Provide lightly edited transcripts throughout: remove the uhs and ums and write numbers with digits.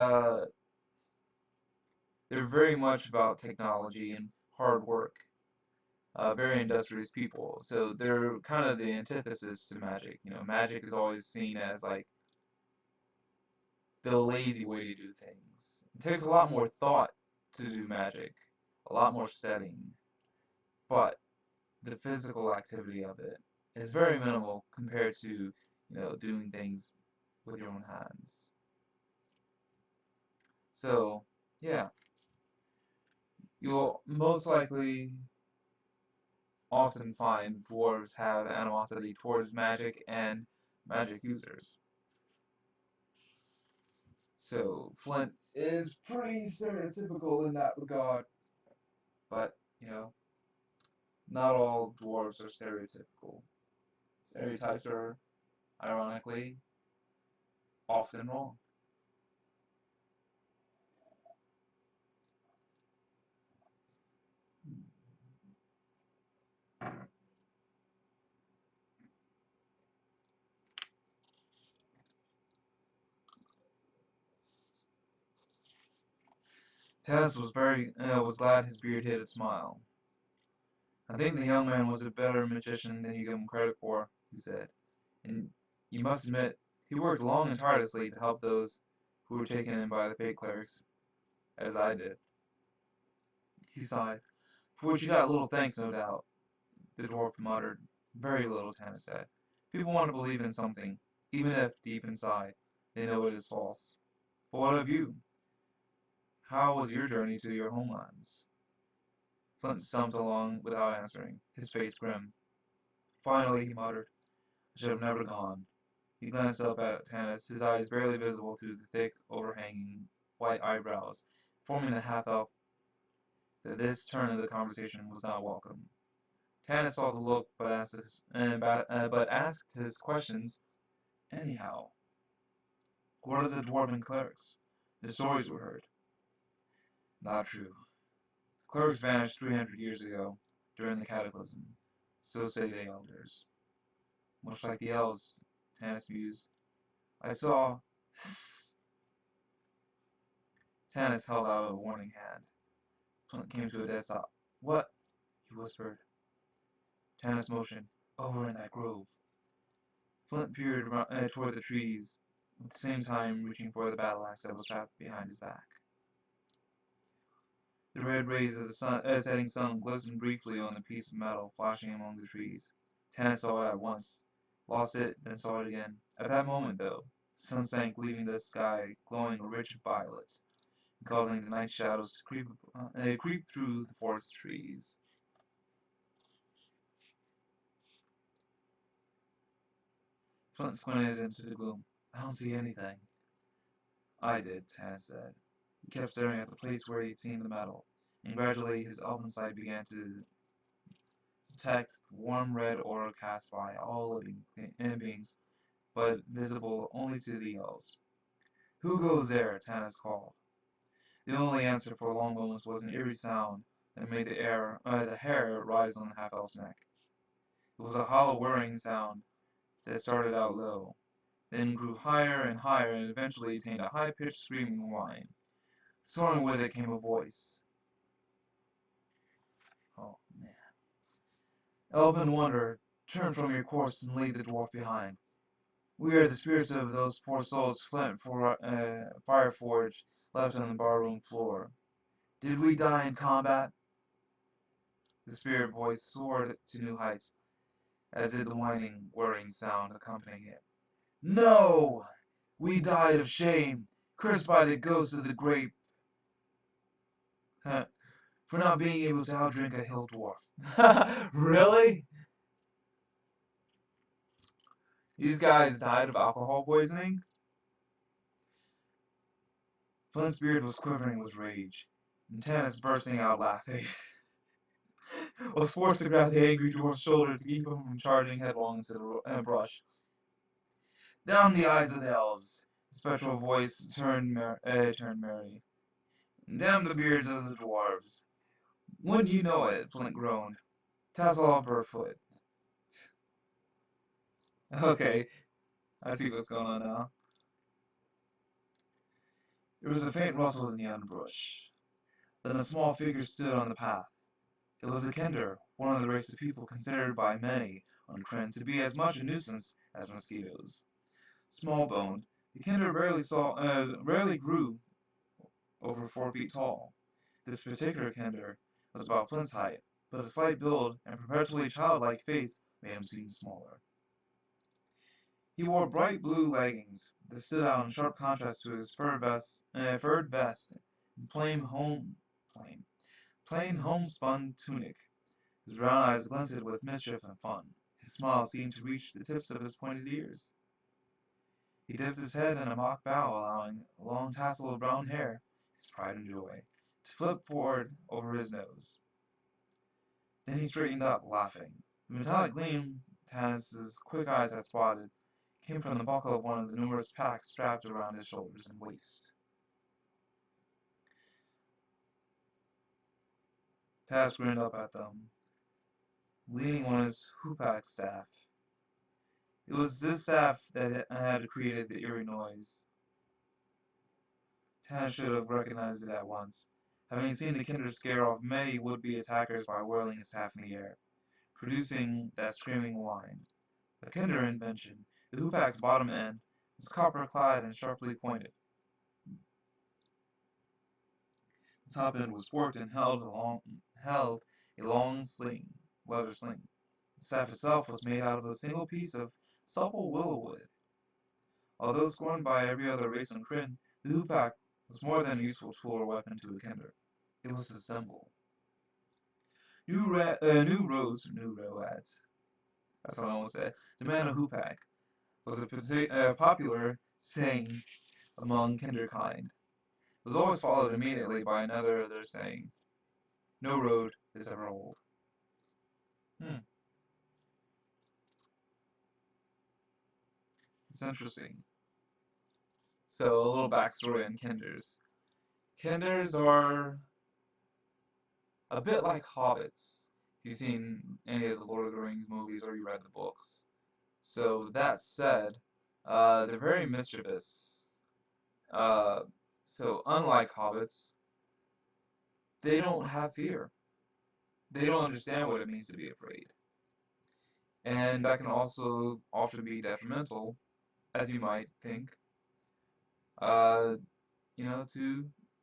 uh, they're very much about technology and hard work. Very industrious people. So they're kind of the antithesis to magic. You know, magic is always seen as like the lazy way to do things. It takes a lot more thought to do magic, a lot more studying, but the physical activity of it is very minimal compared to, doing things with your own hands. So, yeah, you'll most likely often find dwarves have animosity towards magic and magic users. So Flint is pretty stereotypical in that regard, but not all dwarves are stereotypical. Stereotypes are, ironically, often wrong. Tanis was glad his beard hid a smile. I think the young man was a better magician than you give him credit for, he said. And you must admit, he worked long and tirelessly to help those who were taken in by the fake clerics, as I did. He sighed. For which you got little thanks, no doubt, the dwarf muttered. Very little, Tanis said. People want to believe in something, even if, deep inside, they know it is false. But what of you? How was your journey to your homelands? Flint stumped along without answering, his face grim. Finally, he muttered, I should have never gone. He glanced up at Tanis, his eyes barely visible through the thick, overhanging white eyebrows, forming the half-elf that this turn of the conversation was not welcome. Tanis saw the look, but asked his questions anyhow. What of the dwarven clerics? The stories were heard. Not true. The clerics vanished 300 years ago, during the cataclysm. So say the elders. Much like the elves, Tanis mused. I saw. Tanis held out a warning hand. Flint came to a dead stop. What? He whispered. Tanis motioned. Over in that grove. Flint peered toward the trees, at the same time reaching for the battle axe that was strapped behind his back. The red rays of the setting sun glistened briefly on the piece of metal flashing among the trees. Tanis saw it at once, lost it, then saw it again. At that moment, though, the sun sank, leaving the sky glowing a rich violet, and causing the night shadows to creep through the forest trees. Flint squinted into the gloom. I don't see anything. I did, Tanis said. He kept staring at the place where he'd seen the metal, and gradually his elven sight began to detect the warm red aura cast by all living beings, but visible only to the elves. Who goes there? Tanis called. The only answer for long moments was an eerie sound that made the hair rise on the half-elf's neck. It was a hollow whirring sound that started out low, then grew higher and higher and eventually attained a high-pitched screaming whine. Soaring with it came a voice. Oh, man. Elven Wonder, turn from your course and leave the dwarf behind. We are the spirits of those poor souls Flint Fireforge left on the barroom floor. Did we die in combat? The spirit voice soared to new heights, as did the whining, whirring sound accompanying it. No! We died of shame, cursed by the ghost of the grape, for not being able to outdrink a hill dwarf. Really? These guys died of alcohol poisoning? Flint's beard was quivering with rage, and Tanis bursting out laughing. Was forced to grab the angry dwarf's shoulder to keep him from charging headlong into the brush. Down the eyes of the elves, the spectral voice turned merry. Damn the beards of the dwarves. Wouldn't you know it, Flint groaned. Tassel off Burfoot. Okay, I see what's going on now. There was a faint rustle in the underbrush. Then a small figure stood on the path. It was a Kinder, one of the race of people considered by many on Kryn to be as much a nuisance as mosquitoes. Small-boned, the Kinder rarely grew over 4 feet tall. This particular Kinder was about Flint's height, but a slight build and perpetually childlike face made him seem smaller. He wore bright blue leggings that stood out in sharp contrast to his furred vest and plain homespun tunic. His brown eyes glinted with mischief and fun. His smile seemed to reach the tips of his pointed ears. He dipped his head in a mock bow, allowing a long tassel of brown hair, his pride and joy, to flip forward over his nose. Then he straightened up, laughing. The metallic gleam Tanis's quick eyes had spotted came from the buckle of one of the numerous packs strapped around his shoulders and waist. Tanis grinned up at them, leaning on his hoopak staff. It was this staff that had created the eerie noise. Tanis should have recognized it at once, having seen the Kinder scare off many would-be attackers by whirling his staff in the air, producing that screaming whine. A Kinder invention, the hoopak's bottom end was copper-clad and sharply pointed. The top end was forked and held a long leather sling. The staff itself was made out of a single piece of supple willow wood. Although scorned by every other race on Kryn, the hoopak was more than a useful tool or weapon to a Kinder. It was a symbol. New roads, that's what I almost said, demand a hoopak was a popular saying among kinderkind. It was always followed immediately by another of their sayings. No road is ever old. It's interesting. So, a little backstory on Kinders. Kinders are a bit like hobbits, if you've seen any of the Lord of the Rings movies or you read the books. So, that said, they're very mischievous. So, unlike hobbits, they don't have fear. They don't understand what it means to be afraid. And that can also often be detrimental, as you might think, to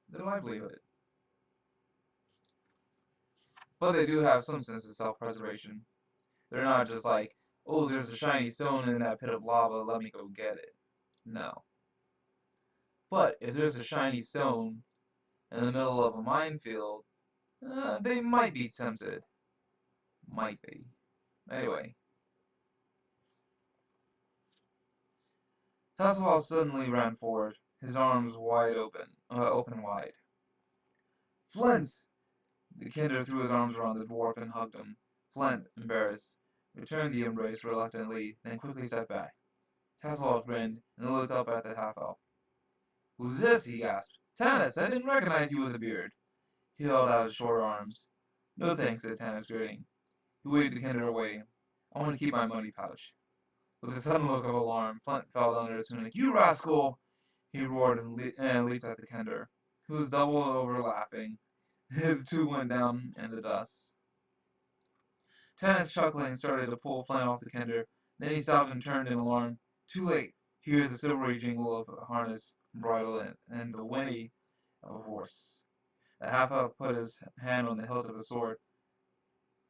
their livelihood. But they do have some sense of self-preservation. They're not just like, oh, there's a shiny stone in that pit of lava, let me go get it. No. But if there's a shiny stone in the middle of a minefield, they might be tempted. Might be. Anyway. Tasslehoff suddenly ran forward, his arms open wide. Flint! The Kinder threw his arms around the dwarf and hugged him. Flint, embarrassed, returned the embrace reluctantly, then quickly stepped back. Tasslehoff grinned and looked up at the half-elf. Who's this? He gasped. Tanis, I didn't recognize you with a beard. He held out his short arms. No thanks, said Tanis, grinning. He waved the Kinder away. I want to keep my money pouch. With a sudden look of alarm, Flint fell under his tunic. You rascal! He roared and leaped at the Kinder, who was doubled over laughing. The two went down in the dust. Tanis, chuckling, started to pull Flint off the Kinder. Then he stopped and turned in alarm. Too late. He heard the silvery jingle of a harness, bridle, and the whinny of a horse. The half-elf put his hand on the hilt of his sword,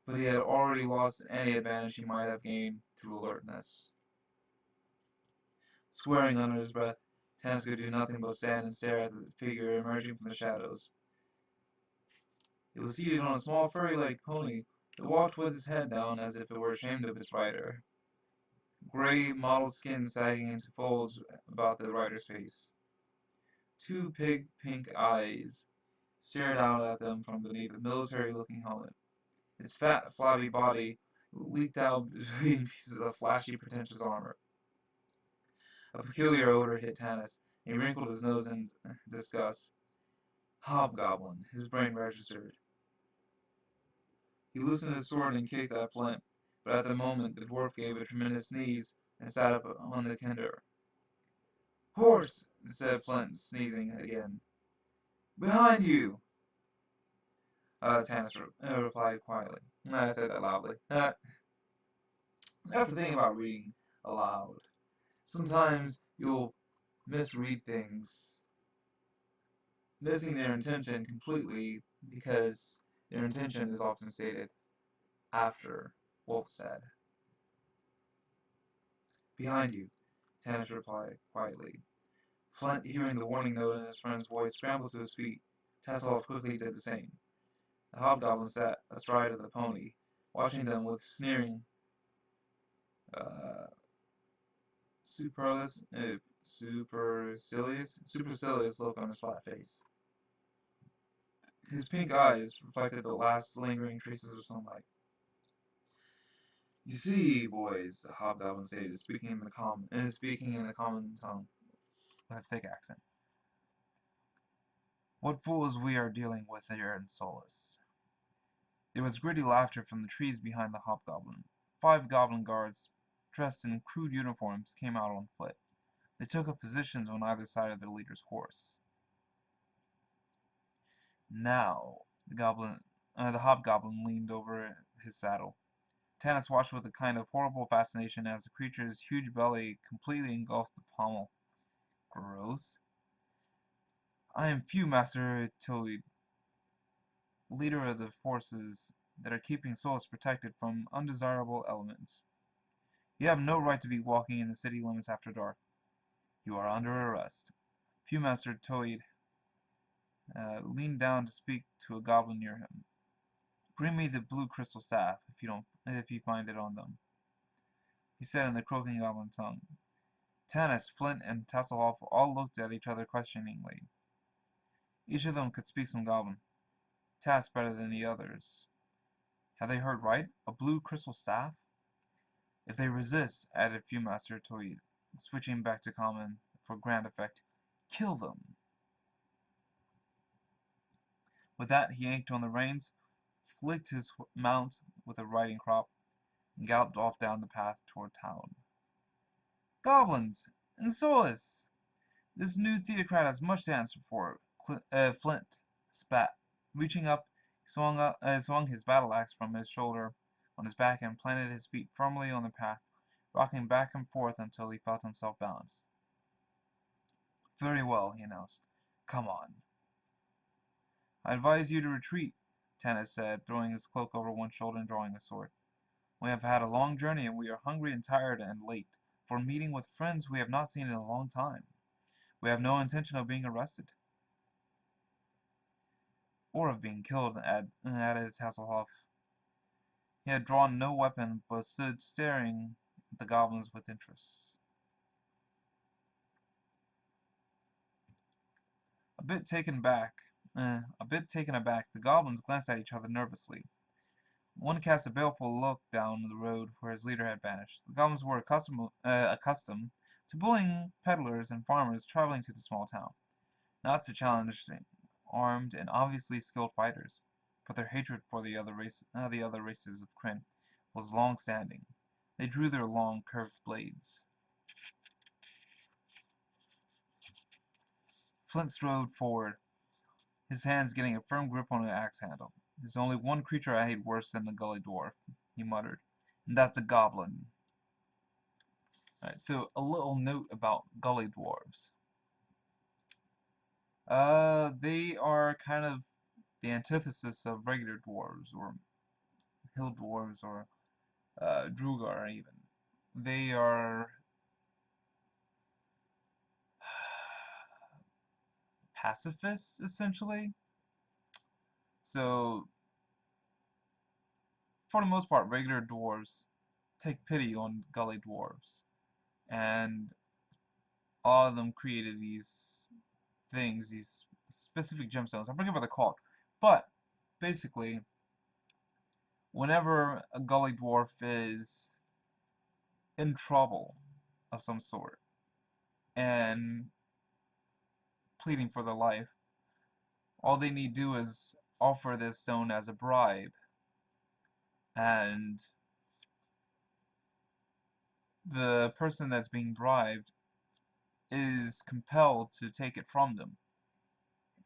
but he had already lost any advantage he might have gained through alertness. Swearing under his breath, Tanis could do nothing but stand and stare at the figure emerging from the shadows. It was seated on a small furry-legged pony that walked with his head down as if it were ashamed of its rider. Gray, mottled skin sagging into folds about the rider's face. Two pink eyes stared out at them from beneath a military-looking helmet. Its fat, flabby body leaked out between pieces of flashy, pretentious armor. A peculiar odor hit Tanis, and he wrinkled his nose in disgust. Hobgoblin, his brain registered. He loosened his sword and kicked at Flint, but at the moment the dwarf gave a tremendous sneeze and sat up on the Kinder. Horse, said Flint, sneezing again. Behind you! Tanis replied quietly. I said that loudly. That's the thing about reading aloud. Sometimes you'll misread things, missing their intention completely because their intention is often stated after what was said. Behind you, Tanis replied quietly. Flint, hearing the warning note in his friend's voice, scrambled to his feet. Tasselhoff quickly did the same. The hobgoblin sat astride of the pony, watching them with sneering, uh, supercilious look on his flat face. His pink eyes reflected the last lingering traces of sunlight. You see, boys, the hobgoblin stated, speaking in the common tongue, with a thick accent. What fools we are dealing with here in Solus. There was gritty laughter from the trees behind the hobgoblin. 5 goblin guards, dressed in crude uniforms, came out on foot. They took up positions on either side of their leader's horse. Now, the hobgoblin leaned over his saddle. Tanis watched with a kind of horrible fascination as the creature's huge belly completely engulfed the pommel. Gross. I am Few, Master Toad, leader of the forces that are keeping Solus protected from undesirable elements. You have no right to be walking in the city limits after dark. You are under arrest. Master Toad leaned down to speak to a goblin near him. Bring me the blue crystal staff if you find it on them, he said in the croaking goblin tongue. Tanis, Flint, and Tasselhoff all looked at each other questioningly. Each of them could speak some goblin. Tas better than the others. Had they heard right? A blue crystal staff? If they resist, added Master Toad, switching back to common for grand effect, kill them. With that, he yanked on the reins, flicked his mount with a riding crop, and galloped off down the path toward town. Goblins! And Solus! This new theocrat has much to answer for. Flint spat. Reaching up, he swung his battle axe from his shoulder on his back and planted his feet firmly on the path, rocking back and forth until he felt himself balanced. Very well, he announced. Come on. I advise you to retreat, Tanis said, throwing his cloak over one shoulder and drawing his sword. We have had a long journey and we are hungry and tired and late for meeting with friends we have not seen in a long time. We have no intention of being arrested. Or of being killed, added Hasselhoff. He had drawn no weapon, but stood staring at the goblins with interest. A bit taken aback, the goblins glanced at each other nervously. One cast a baleful look down the road where his leader had vanished. The goblins were accustomed to bullying peddlers and farmers traveling to the small town, not to challenge armed and obviously skilled fighters, but their hatred for the other races of Kryn was long-standing. They drew their long, curved blades. Flint strode forward, his hands getting a firm grip on the axe handle. There's only one creature I hate worse than the gully dwarf, he muttered, and that's a goblin. Alright, so a little note about gully dwarves. They are kind of the antithesis of regular dwarves, or hill dwarves, or Drugar even. They are pacifists, essentially. So, for the most part, regular dwarves take pity on gully dwarves. And all of them created these things, these specific gemstones. I forget what they're called. But, basically, whenever a gully dwarf is in trouble of some sort and pleading for their life, all they need to do is offer this stone as a bribe, and the person that's being bribed is compelled to take it from them.